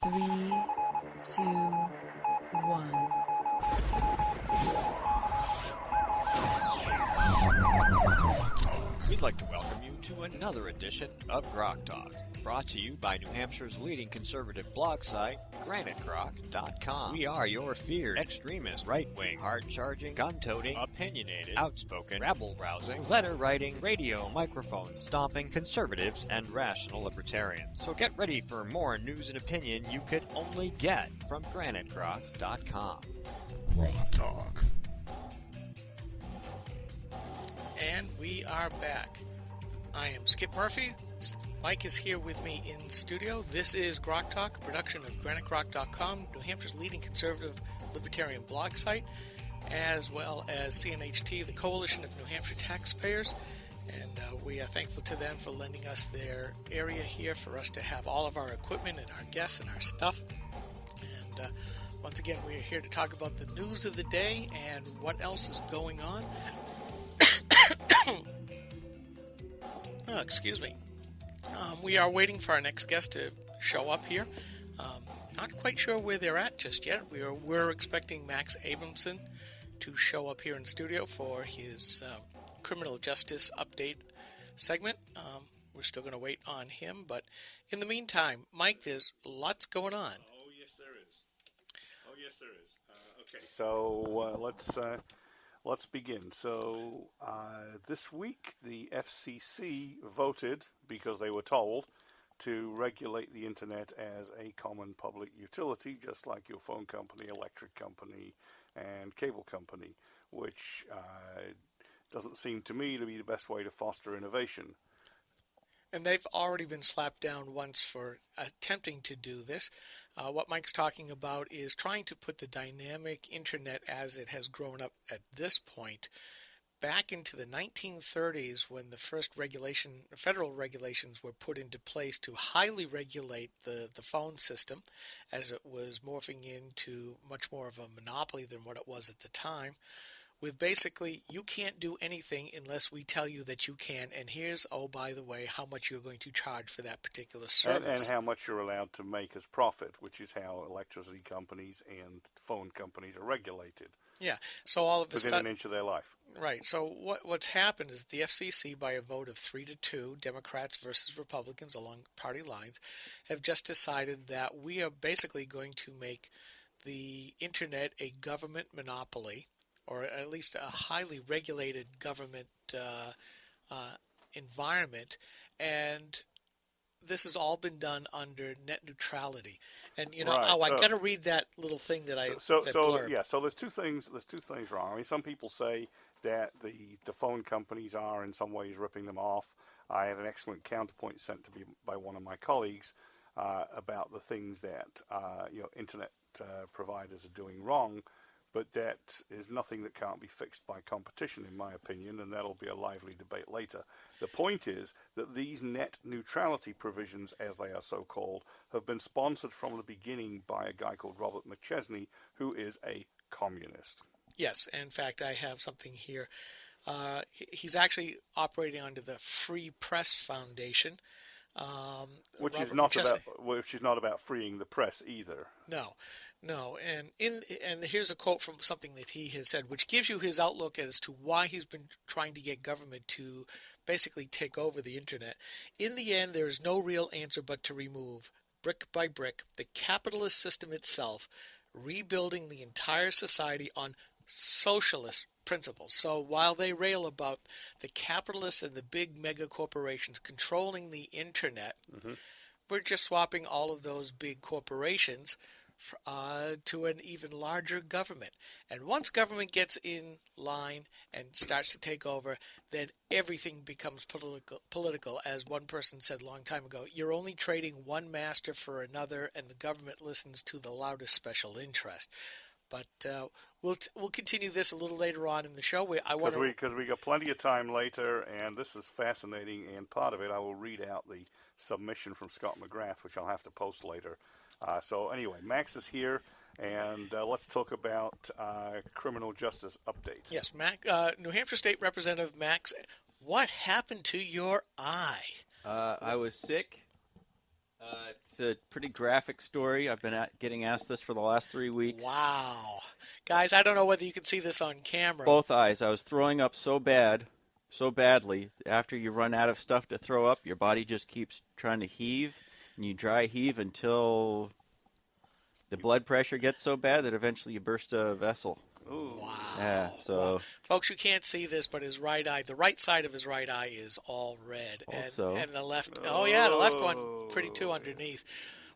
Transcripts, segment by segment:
Three, two, one. We'd like to welcome you to another edition of Grok Talk, brought to you by New Hampshire's leading conservative blog site, GraniteGrok.com. We are your feared extremist, right-wing, hard-charging, gun-toting, opinionated, outspoken, rabble-rousing, letter-writing, radio microphone-stomping conservatives and rational libertarians. So get ready for more news and opinion you could only get from GraniteGrok.com. Grok Talk. And we are back. I am Skip Murphy. Mike is here with me in studio. This is Grok Talk, a production of GraniteGrok.com, New Hampshire's leading conservative libertarian blog site, as well as CNHT, the Coalition of New Hampshire Taxpayers. And we are thankful to them for lending us their area here for us to have all of our equipment and our guests and our stuff. And once again, we are here to talk about the news of the day and what else is going on. Excuse me. We are waiting for our next guest to show up here. Not quite sure where they're at just yet. We're expecting Max Abramson to show up here in studio for his criminal justice update segment. We're still going to wait on him, but in the meantime, Mike, there's lots going on. Oh, yes, there is. Okay, so let's begin. So this week, the FCC voted, because they were told, to regulate the internet as a common public utility, just like your phone company, electric company, and cable company, which doesn't seem to me to be the best way to foster innovation. And they've already been slapped down once for attempting to do this. What Mike's talking about is trying to put the dynamic internet as it has grown up at this point back into the 1930s, when the first federal regulations were put into place to highly regulate the phone system, as it was morphing into much more of a monopoly than what it was at the time, with basically, you can't do anything unless we tell you that you can, and here's, oh, by the way, how much you're going to charge for that particular service. And how much you're allowed to make as profit, which is how electricity companies and phone companies are regulated. Yeah, so all of a sudden, within an inch of their life. Right, so what's happened is the FCC, by a vote of 3-2, Democrats versus Republicans along party lines, have just decided that we are basically going to make the internet a government monopoly, or at least a highly regulated government environment, and this has all been done under net neutrality. And right. I got to read that little thing that blurb. Yeah. So there's two things wrong. I mean, some people say that the phone companies are in some ways ripping them off. I had an excellent counterpoint sent to me by one of my colleagues about the things that internet providers are doing wrong. But that is nothing that can't be fixed by competition, in my opinion, and that'll be a lively debate later. The point is that these net neutrality provisions, as they are so called, have been sponsored from the beginning by a guy called Robert McChesney, who is a communist. Yes, in fact, I have something here. He's actually operating under the Free Press Foundation. Which is not about freeing the press either. No, and here's a quote from something that he has said, which gives you his outlook as to why he's been trying to get government to basically take over the internet. In the end, there is no real answer but to remove, brick by brick, the capitalist system itself, rebuilding the entire society on socialist principles. So while they rail about the capitalists and the big mega corporations controlling the internet, we're just swapping all of those big corporations to an even larger government. And once government gets in line and starts to take over, then everything becomes political. As one person said a long time ago, you're only trading one master for another, and the government listens to the loudest special interest. But we'll continue this a little later on in the show. Because we got plenty of time later, and this is fascinating. And part of it, I will read out the submission from Scott McGrath, which I'll have to post later. So anyway, Max is here, and let's talk about criminal justice updates. Yes, New Hampshire State Representative Max, what happened to your eye? I was sick. It's a pretty graphic story. I've been getting asked this for the last 3 weeks. Wow. Guys, I don't know whether you can see this on camera. Both eyes. I was throwing up so badly. After you run out of stuff to throw up, your body just keeps trying to heave, and you dry heave until the blood pressure gets so bad that eventually you burst a vessel. Ooh. Wow. Yeah, so Wow. Folks, you can't see this, but his right eye, the right side of his right eye is all red. Also. And the left, oh yeah, the left one pretty too underneath.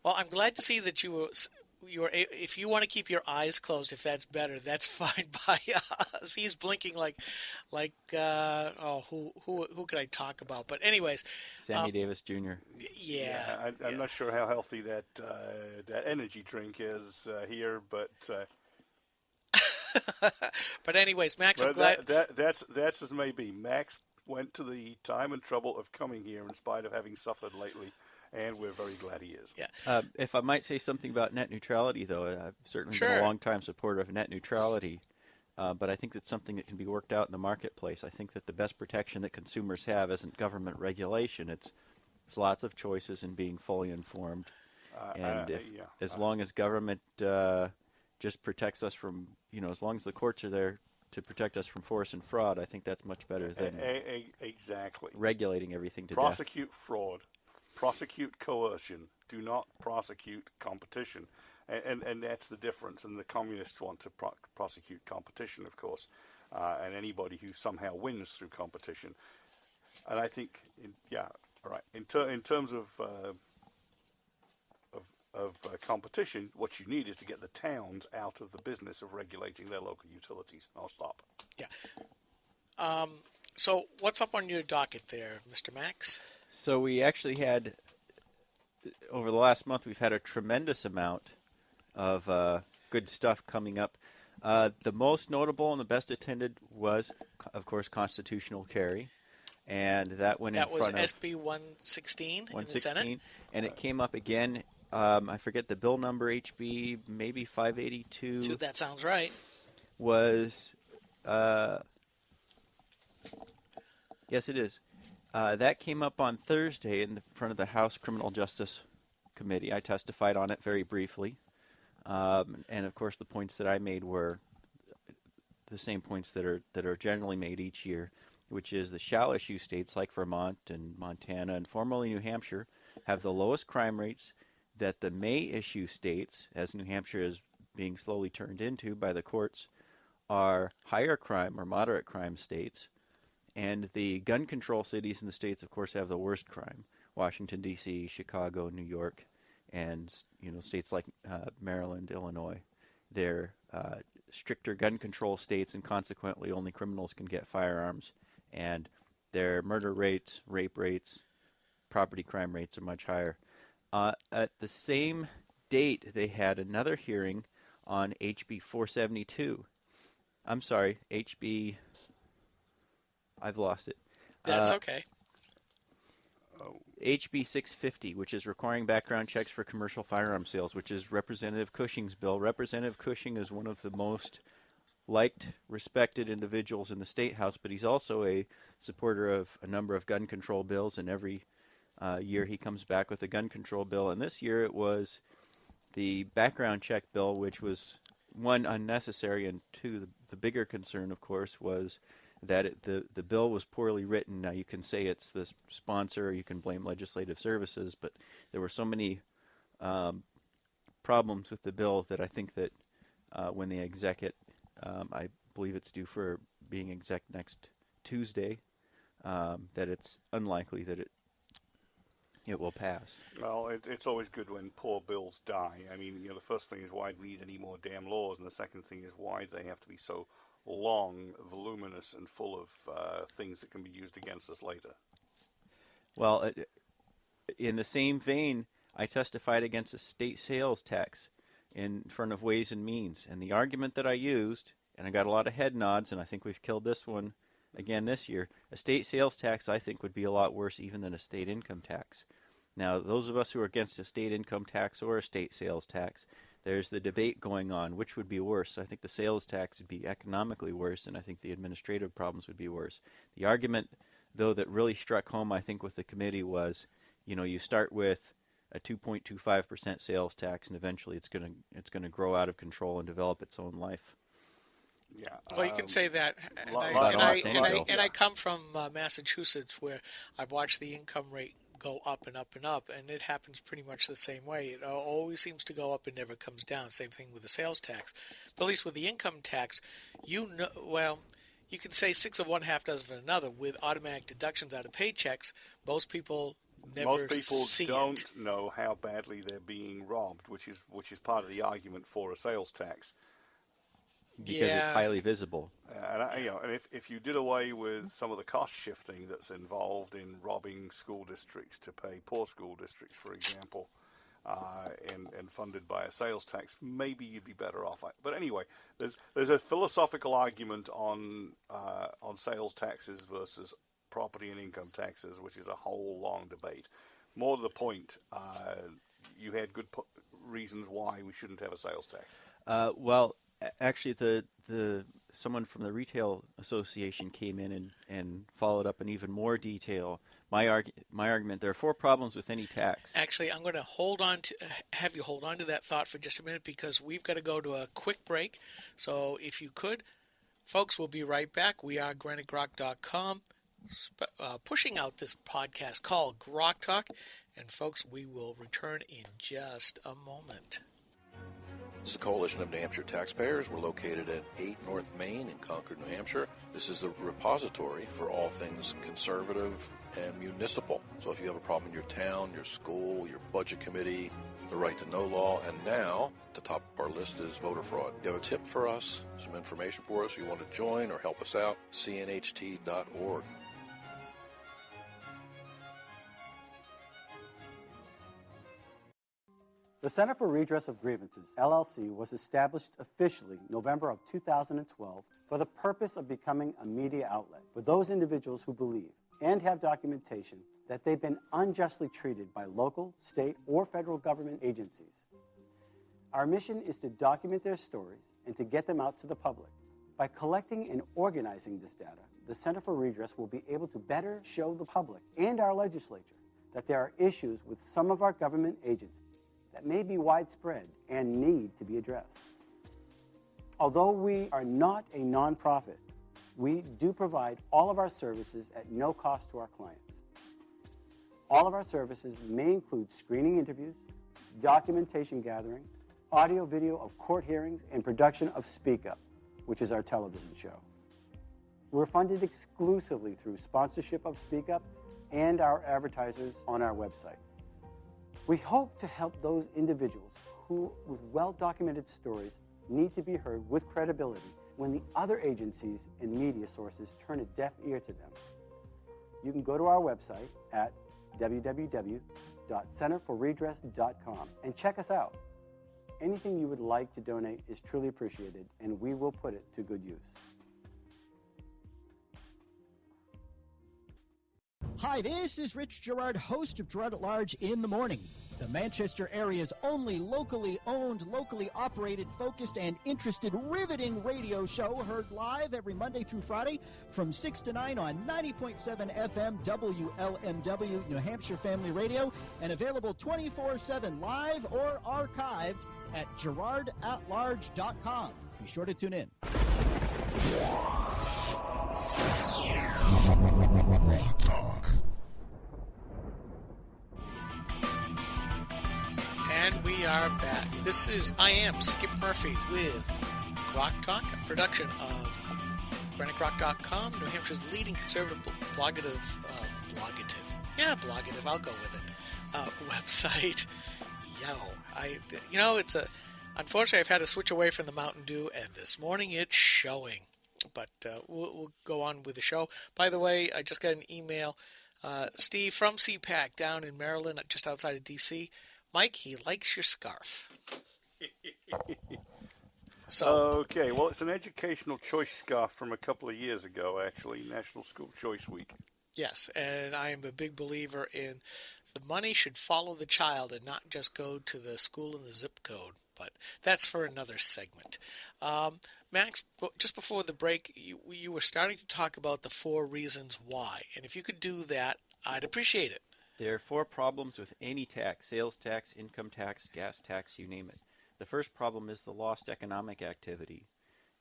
Well, I'm glad to see that you were, if you want to keep your eyes closed, if that's better, that's fine by us. He's blinking like who could I talk about? But anyways, Sammy Davis Jr. Yeah. I'm not sure how healthy that energy drink is here, but but anyways, Max, I'm but glad. that's as may be. Max went to the time and trouble of coming here in spite of having suffered lately, and we're very glad he is. Yeah. If I might say something about net neutrality, though, I've certainly been a long-time supporter of net neutrality, but I think that's something that can be worked out in the marketplace. I think that the best protection that consumers have isn't government regulation. It's lots of choices and being fully informed. As long as government just protects us from, as long as the courts are there to protect us from force and fraud, I think that's much better than exactly regulating everything to prosecute fraud, prosecute coercion. Do not prosecute competition, and that's the difference. And the communists want to prosecute competition, of course, and anybody who somehow wins through competition. And I think, in terms of competition, what you need is to get the towns out of the business of regulating their local utilities. I'll stop. Yeah. So what's up on your docket there, Mr. Max? So we actually had, over the last month, we've had a tremendous amount of good stuff coming up. The most notable and the best attended was, of course, constitutional carry. And that went in front of... That was SB 116 in the Senate? And it came up again. I forget the bill number, HB maybe 582. That sounds right. Was, yes, it is. That came up on Thursday in front of the House Criminal Justice Committee. I testified on it very briefly. And, of course, the points that I made were the same points that are generally made each year, which is the shall-issue states like Vermont and Montana and formerly New Hampshire have the lowest crime rates, that the may-issue states, as New Hampshire is being slowly turned into by the courts, are higher crime or moderate crime states, and the gun control cities in the states, of course, have the worst crime. Washington, D.C., Chicago, New York, and states like Maryland, Illinois. They're stricter gun control states, and consequently only criminals can get firearms. And their murder rates, rape rates, property crime rates are much higher. At the same date, they had another hearing on HB 472. I'm sorry, HB... I've lost it. That's okay. HB 650, which is requiring background checks for commercial firearm sales, which is Representative Cushing's bill. Representative Cushing is one of the most liked, respected individuals in the State House, but he's also a supporter of a number of gun control bills, and every year he comes back with a gun control bill. And this year it was the background check bill, which was, one, unnecessary, and two, the bigger concern, of course, was that the bill was poorly written. Now, you can say it's the sponsor, or you can blame legislative services, but there were so many problems with the bill that I think that when they exec it, I believe it's due for being exec next Tuesday, that it's unlikely that it will pass. Well, it's always good when poor bills die. I mean, the first thing is, why do we need any more damn laws? And the second thing is, why do they have to be so long, voluminous, and full of things that can be used against us later? Well, in the same vein, I testified against a state sales tax in front of Ways and Means. And the argument that I used, and I got a lot of head nods, and I think we've killed this one again this year, a state sales tax I think would be a lot worse even than a state income tax. Now, those of us who are against a state income tax or a state sales tax, there's the debate going on, which would be worse. I think the sales tax would be economically worse, and I think the administrative problems would be worse. The argument, though, that really struck home, I think, with the committee was, you start with a 2.25% sales tax, and eventually it's going to grow out of control and develop its own life. Yeah. Well, you can say that, and Yeah. I come from Massachusetts, where I've watched the income rate go up and up and up, and it happens pretty much the same way. It always seems to go up and never comes down. Same thing with the sales tax. But at least with the income tax, you can say six of one, half dozen of another. With automatic deductions out of paychecks, most people never see don't know how badly they're being robbed, which is part of the argument for a sales tax. Because it's highly visible. And if you did away with some of the cost shifting that's involved in robbing school districts to pay poor school districts, for example, and funded by a sales tax, maybe you'd be better off. But anyway, there's a philosophical argument on sales taxes versus property and income taxes, which is a whole long debate. More to the point, you had good reasons why we shouldn't have a sales tax. Well, actually, the someone from the Retail Association came in and followed up in even more detail. My argument: there are 4 problems with any tax. Actually, I'm going to have you hold on to that thought for just a minute, because we've got to go to a quick break. So if you could, folks, we'll be right back. We are GraniteGrok.com, pushing out this podcast called Grok Talk. And folks, we will return in just a moment. This is the Coalition of New Hampshire Taxpayers. We're located at 8 North Main in Concord, New Hampshire. This is the repository for all things conservative and municipal. So if you have a problem in your town, your school, your budget committee, the right to know law, and now, at the top of our list is voter fraud. You have a tip for us, some information for us, you want to join or help us out, cnht.org. The Center for Redress of Grievances, LLC, was established officially November of 2012 for the purpose of becoming a media outlet for those individuals who believe and have documentation that they've been unjustly treated by local, state, or federal government agencies. Our mission is to document their stories and to get them out to the public. By collecting and organizing this data, the Center for Redress will be able to better show the public and our legislature that there are issues with some of our government agencies that may be widespread and need to be addressed. Although we are not a nonprofit, we do provide all of our services at no cost to our clients. All of our services may include screening interviews, documentation gathering, audio-video of court hearings, and production of Speak Up, which is our television show. We're funded exclusively through sponsorship of Speak Up and our advertisers on our website. We hope to help those individuals who, with well-documented stories, need to be heard with credibility when the other agencies and media sources turn a deaf ear to them. You can go to our website at www.centerforredress.com and check us out. Anything you would like to donate is truly appreciated, and we will put it to good use. Hi, this is Rich Gerard, host of Gerard at Large in the Morning, the Manchester area's only locally owned, locally operated, focused, and interested riveting radio show, heard live every Monday through Friday from 6 to 9 on 90.7 FM WLMW New Hampshire Family Radio, and available 24/7 live or archived at GerardAtLarge.com. Be sure to tune in. And we are back. I am Skip Murphy with Grok Talk, a production of GraniteGrok.com, New Hampshire's leading conservative blogative, I'll go with it, website. Unfortunately, I've had to switch away from the Mountain Dew, and this morning it's showing. But we'll go on with the show. By the way, I just got an email. Steve from CPAC down in Maryland, just outside of D.C., Mike, he likes your scarf. Okay, well, it's an educational choice scarf from a couple of years ago, actually, National School Choice Week. Yes, and I am a big believer in the money should follow the child and not just go to the school and the zip code. But that's for another segment. Max, just before the break, you were starting to talk about the 4 reasons why. And if you could do that, I'd appreciate it. There are four problems with any tax: sales tax, income tax, gas tax, you name it. The first problem is the lost economic activity.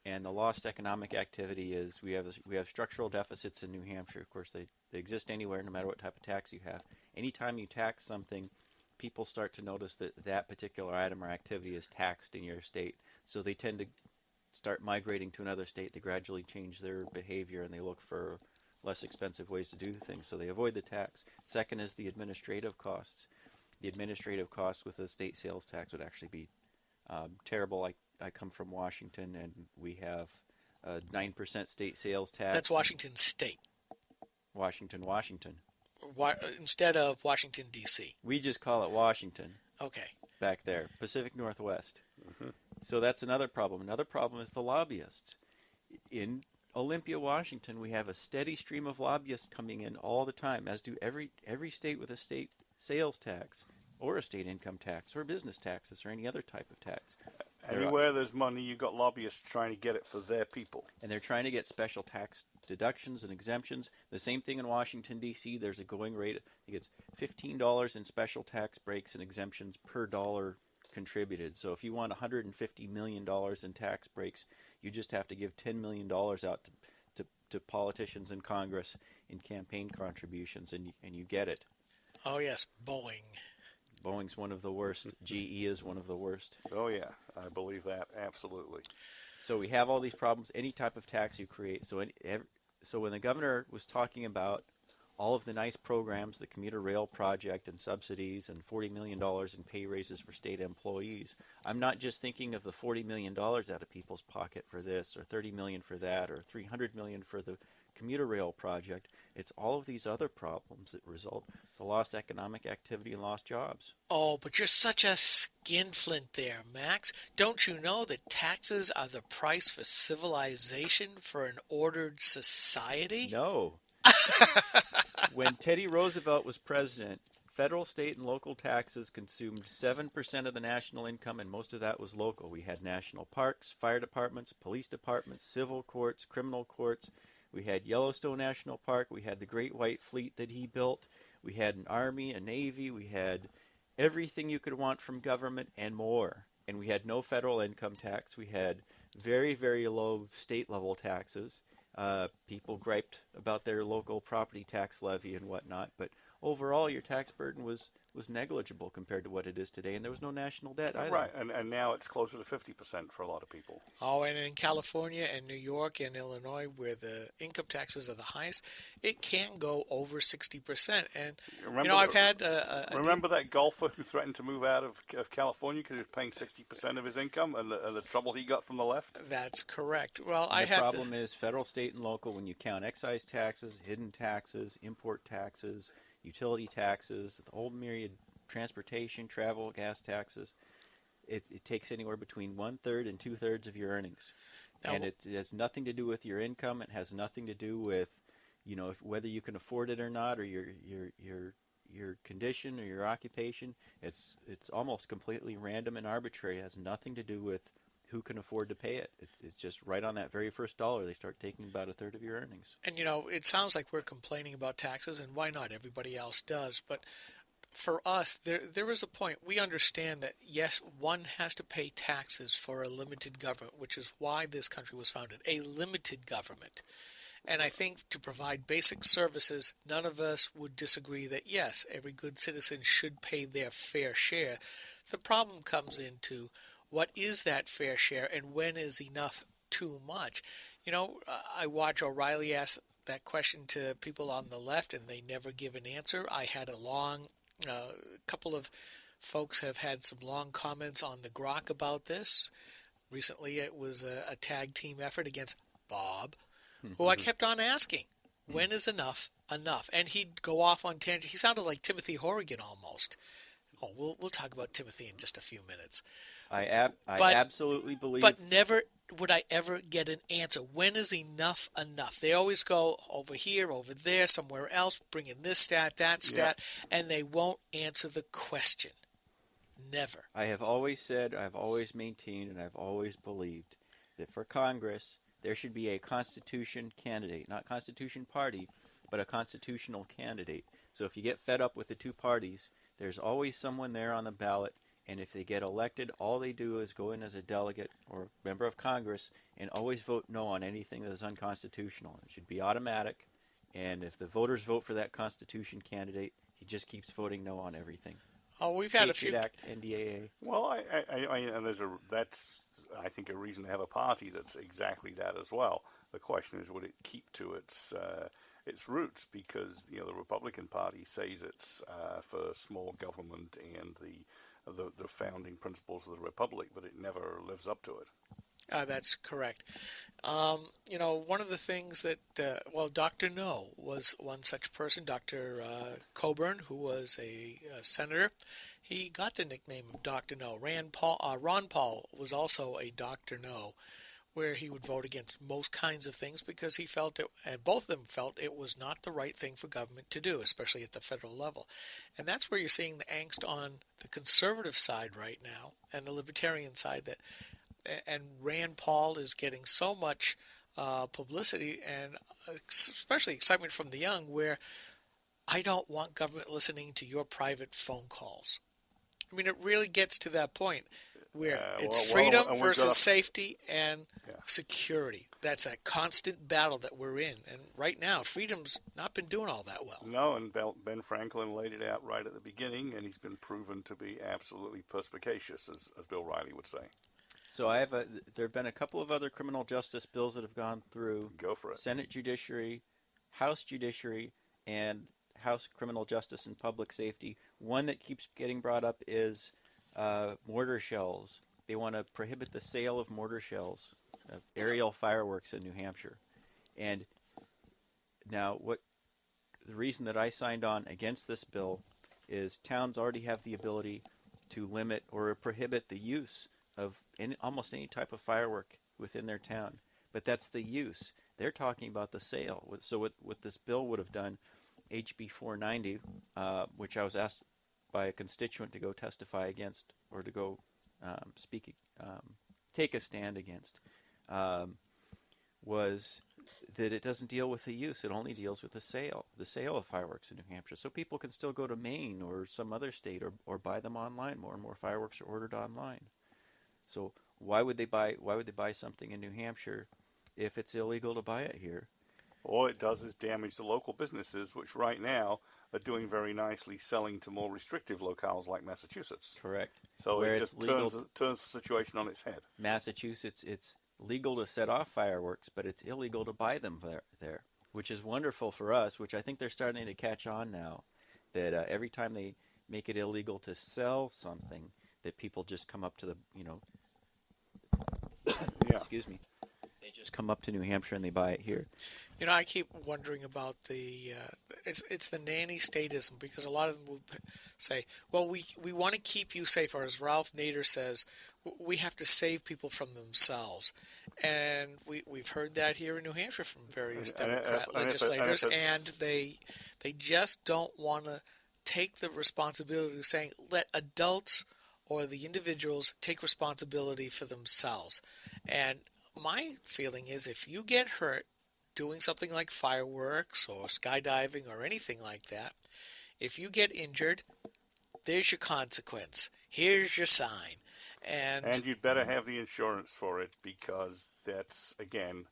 And the lost economic activity is we have structural deficits in New Hampshire. Of course, they exist anywhere, no matter what type of tax you have. Anytime you tax something, people start to notice that that particular item or activity is taxed in your state. So they tend to start migrating to another state. They gradually change their behavior, and they look for less expensive ways to do things. So they avoid the tax. Second is the administrative costs. The administrative costs with a state sales tax would actually be terrible. I come from Washington, and we have a 9% state sales tax. That's Washington State. Washington. Instead of Washington, D.C. We just call it Washington. Okay. Back there, Pacific Northwest. Mm-hmm. So that's another problem. Another problem is the lobbyists. In Olympia, Washington, we have a steady stream of lobbyists coming in all the time, as do every state with a state sales tax, or a state income tax, or business taxes, or any other type of tax. Anywhere there's money, you've got lobbyists trying to get it for their people. And they're trying to get special tax deductions and exemptions. The same thing in Washington, D.C. There's a going rate. I think it's $15 in special tax breaks and exemptions per dollar contributed. So if you want $150 million in tax breaks, you just have to give $10 million out to politicians in Congress in campaign contributions, and you get it. Oh, yes, Boeing. Boeing's one of the worst. GE is one of the worst. Oh, yeah, I believe that, absolutely. So we have all these problems, any type of tax you create. So when the governor was talking about all of the nice programs, the commuter rail project and subsidies and $40 million in pay raises for state employees, I'm not just thinking of the $40 million out of people's pocket for this, or $30 million for that, or $300 million for the commuter rail project. It's all of these other problems that result. It's a lost economic activity and lost jobs. Oh, but you're such a skinflint there, Max. Don't you know that taxes are the price for civilization for an ordered society? No. When Teddy Roosevelt was president, federal, state, and local taxes consumed 7% of the national income, and most of that was local. We had national parks, fire departments, police departments, civil courts, criminal courts. We had Yellowstone National Park. We had the Great White Fleet that he built. We had an army, a navy. We had everything you could want from government and more. And we had no federal income tax. We had very, very low state-level taxes. People griped about their local property tax levy and whatnot, but overall your tax burden was negligible compared to what it is today, and there was no national debt either. Right, and now it's closer to 50% for a lot of people. Oh, and in California and New York and Illinois, where the income taxes are the highest, it can go over 60%. And, I've had remember that golfer who threatened to move out of California because he was paying 60% of his income, and the trouble he got from the left? That's correct. Well, the problem is federal, state, and local, when you count excise taxes, hidden taxes, import taxes, utility taxes, the whole myriad, transportation, travel, gas taxes, it takes anywhere between 1/3 and 2/3 of your earnings. Now, and it has nothing to do with your income. It has nothing to do with, whether you can afford it or not, or your condition or your occupation. It's almost completely random and arbitrary. It has nothing to do with who can afford to pay it. It's just right on that very first dollar, they start taking about 1/3 of your earnings. And, it sounds like we're complaining about taxes, and why not? Everybody else does. But for us, there is a point. We understand that, yes, one has to pay taxes for a limited government, which is why this country was founded, a limited government. And I think to provide basic services, none of us would disagree that, yes, every good citizen should pay their fair share. The problem comes into what is that fair share, and when is enough too much? I watch O'Reilly ask that question to people on the left, and they never give an answer. I had a couple of folks have had some long comments on the Grok about this. Recently, it was a tag team effort against Bob, who I kept on asking, when is enough enough? And he'd go off on tangent. He sounded like Timothy Horrigan almost. Oh, we'll talk about Timothy in just a few minutes. I absolutely believe. But never would I ever get an answer. When is enough enough? They always go over here, over there, somewhere else, bring in this stat, that stat, and they won't answer the question. Never. I have always said, I've always maintained, and I've always believed that for Congress, there should be a Constitution candidate, not Constitution party, but a constitutional candidate. So if you get fed up with the two parties, there's always someone there on the ballot, and if they get elected, all they do is go in as a delegate or member of Congress and always vote no on anything that is unconstitutional. It should be automatic, and if the voters vote for that Constitution candidate, he just keeps voting no on everything. Oh, we've had Patriot a few. Act, NDAA. Well, and that's I think a reason to have a party that's exactly that as well. The question is, would it keep to its roots? Because the Republican Party says it's for small government and the founding principles of the republic, but it never lives up to it. That's correct. One of the things that, Dr. No was one such person. Dr. Coburn, who was a senator, he got the nickname of Dr. No. Ron Paul was also a Dr. No, where he would vote against most kinds of things because he felt it, and both of them felt it was not the right thing for government to do, especially at the federal level. And that's where you're seeing the angst on the conservative side right now and the libertarian side and Rand Paul is getting so much publicity and especially excitement from the young, where I don't want government listening to your private phone calls. I mean, it really gets to that point where it's freedom versus safety and security. That's that constant battle that we're in. And right now, freedom's not been doing all that well. No, and Ben Franklin laid it out right at the beginning, and he's been proven to be absolutely perspicacious, as Bill Riley would say. So there have been a couple of other criminal justice bills that have gone through. Go for it. Senate Judiciary, House Judiciary, and House Criminal Justice and Public Safety. One that keeps getting brought up is mortar shells. They want to prohibit the sale of mortar shells, of aerial fireworks in New Hampshire. And now the reason that I signed on against this bill is towns already have the ability to limit or prohibit the use of almost any type of firework within their town. But that's the use. They're talking about the sale. So what this bill would have done, HB 490, which I was asked by a constituent to go testify against or to go take a stand against, was that it doesn't deal with the use. It only deals with the sale of fireworks in New Hampshire. So people can still go to Maine or some other state or buy them online. More and more fireworks are ordered online. So why would they buy something in New Hampshire if it's illegal to buy it here? All it does is damage the local businesses, which right now are doing very nicely, selling to more restrictive locales like Massachusetts. Correct. So where it just turns the situation on its head. Massachusetts, it's legal to set off fireworks, but it's illegal to buy them there, which is wonderful for us, which I think they're starting to catch on now, that every time they make it illegal to sell something, that people just come up to the, excuse me, they just come up to New Hampshire and they buy it here. I keep wondering about it's the nanny statism, because a lot of them will say, well, we want to keep you safe, or as Ralph Nader says, we have to save people from themselves. And we've heard that here in New Hampshire from various Democrat legislators, and they just don't want to take the responsibility of saying, let adults or the individuals take responsibility for themselves. And my feeling is, if you get hurt doing something like fireworks or skydiving or anything like that, if you get injured, there's your consequence. Here's your sign. And you'd better have the insurance for it, because that's, again,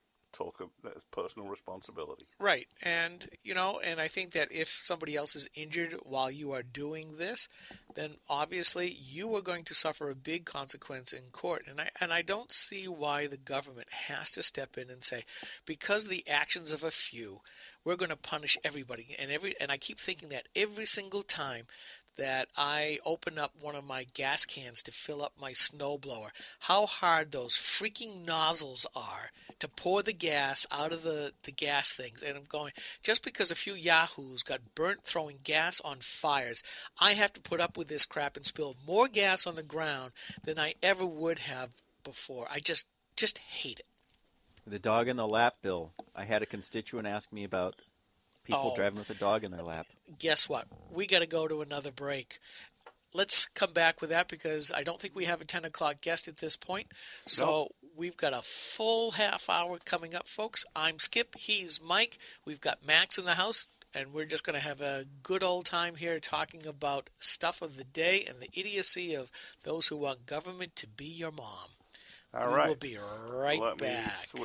that's personal responsibility. Right. And, and I think that if somebody else is injured while you are doing this, then obviously you are going to suffer a big consequence in court. And I don't see why the government has to step in and say, because of the actions of a few, we're going to punish everybody. And I keep thinking that every single time that I open up one of my gas cans to fill up my snowblower, how hard those freaking nozzles are to pour the gas out of the gas things. And I'm going, just because a few yahoos got burnt throwing gas on fires, I have to put up with this crap and spill more gas on the ground than I ever would have before. I just hate it. The dog in the lap bill. I had a constituent ask me about people driving with a dog in their lap. Guess what? We got to go to another break. Let's come back with that, because I don't think we have a 10 o'clock guest at this point. So We've got a full half hour coming up, folks. I'm Skip. He's Mike. We've got Max in the house. and we're just going to have a good old time here talking about stuff of the day and the idiocy of those who want government to be your mom. All we right. will be right Let me back. switch.